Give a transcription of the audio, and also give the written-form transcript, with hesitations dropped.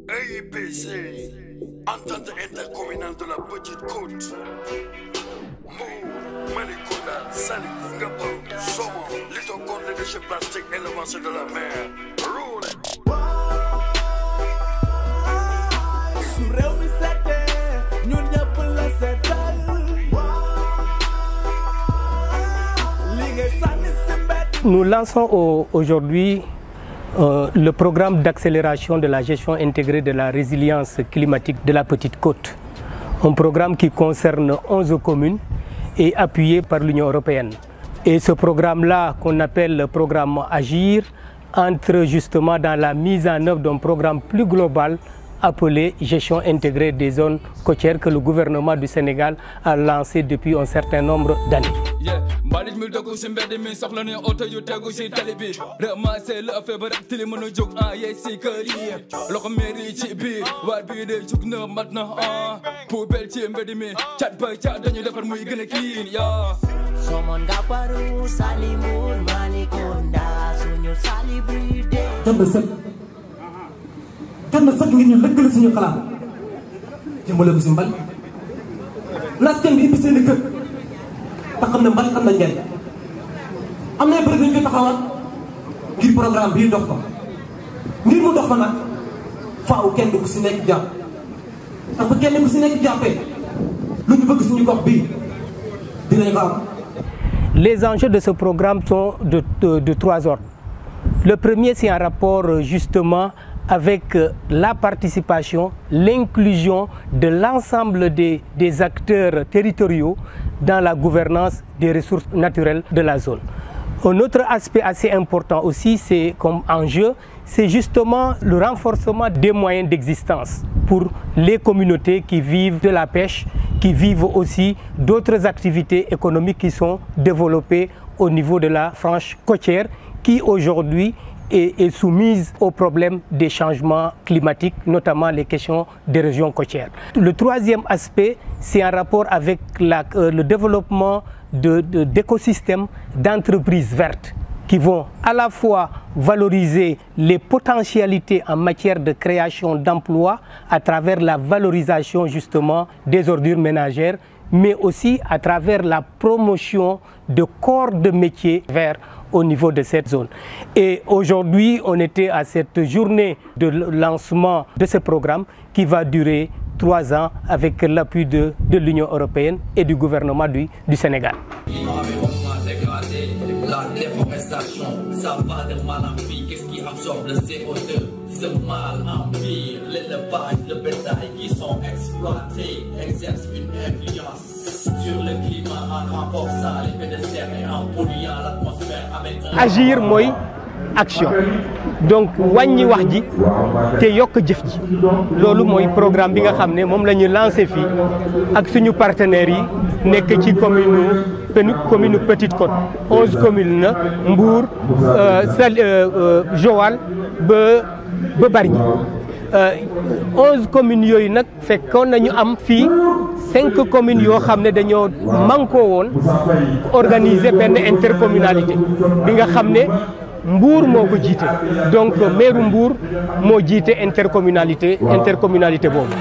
AIPC, Entente intercommunale de la Petite Côte. Mbour, Malicounda, Saly, Ngapou, Somo, lutte contre les déchets plastiques et l'avancée de la mer. Roule. Nous lançons aujourd'hui le programme d'accélération de la gestion intégrée de la résilience climatique de la Petite Côte. Un programme qui concerne 11 communes et appuyé par l'Union européenne. Et ce programme-là, qu'on appelle le programme Agir, entre justement dans la mise en œuvre d'un programme plus global appelé gestion intégrée des zones côtières que le gouvernement du Sénégal a lancé depuis un certain nombre d'années. kan na sax ngir ñu lëkkale suñu xalaat jëmale ko si mbal laskan bi ibbi seen i kër te xam ne mbal am na njëriñ am na bëri dañu koy taxawal ngir programme bii dox fa ngir mu dox fa nag faaw kenn ku si nekk jàpp ndax bu kenn ku si nekk jàppee lu ñu bëgg suñu gox bii dinañ ko am. Les enjeux de ce programme sont de trois ordres. Le premier, c'est un rapport justement avec la participation, l'inclusion de l'ensemble des acteurs territoriaux dans la gouvernance des ressources naturelles de la zone. Un autre aspect assez important aussi, c'est comme enjeu, c'est justement le renforcement des moyens d'existence pour les communautés qui vivent de la pêche, qui vivent aussi d'autres activités économiques qui sont développées au niveau de la frange côtière, qui aujourd'hui est soumise aux problèmes des changements climatiques, notamment les questions des régions côtières. Le troisième aspect, c'est un rapport avec le développement d'écosystèmes d'entreprises vertes qui vont à la fois valoriser les potentialités en matière de création d'emplois à travers la valorisation justement des ordures ménagères, mais aussi à travers la promotion de corps de métiers verts au niveau de cette zone. Et aujourd'hui, on était à cette journée de lancement de ce programme qui va durer 3 ans avec l'appui de l'Union européenne et du gouvernement du Sénégal. La déforestation, ça va de mal en pire. Qu'est-ce qui absorbe le CO2? Ce mal empire, l'élevage, le bétail qui sont exploités exercent une influence sur le climat en renforçant l'effet de serre et en polluant l'atmosphère avec un... Agir mooy action, donc wàññi wax ji te yokk jëf ji loolu mooy programme bi nga xam ne moom la ñu lancé fii ak suñu partenaires yi nekk ci commune Petite Côte 11 communes na Mbour Joal ba Bargny 11 communes yooyu nag fekkoon nañu am fii 5 communes yoo xam ne dañoo mànkoo woon organiser benn intercommunalité bi nga xam ne Mbour moo ko jiite donc maire Mbour moo jiite intercommunalité boobu.